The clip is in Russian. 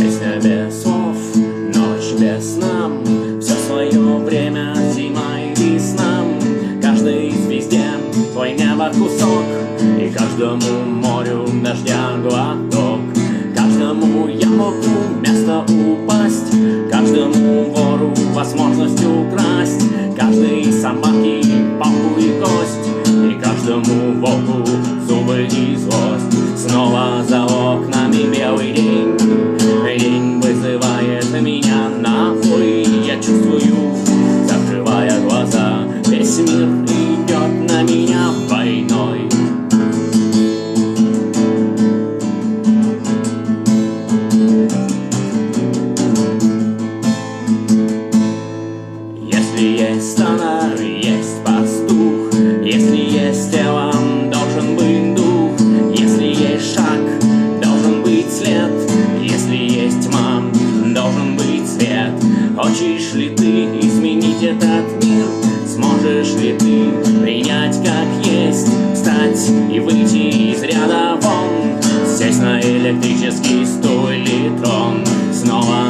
Песня без слов, ночь без сна, все свое время зима и весна. Каждой звезде твой неба кусок, и каждому морю дождя глоток. Каждому яблоку место упасть, каждому вору возможность украсть, каждой собаке палку и кость, и каждому волку зубы и злость. Снова за окнами белый день, день вызывает меня на бой. Я чувствую, закрывая глаза, весь мир идет на меня войной. Если есть страна, есть пастух, если есть тело, должен быть дух, если есть шаг, должен быть след, если есть тьма, должен быть свет. Хочешь ли ты изменить этот мир? Сможешь ли ты принять как есть, встать и выйти из ряда вон, сесть на электрический стул или трон, снова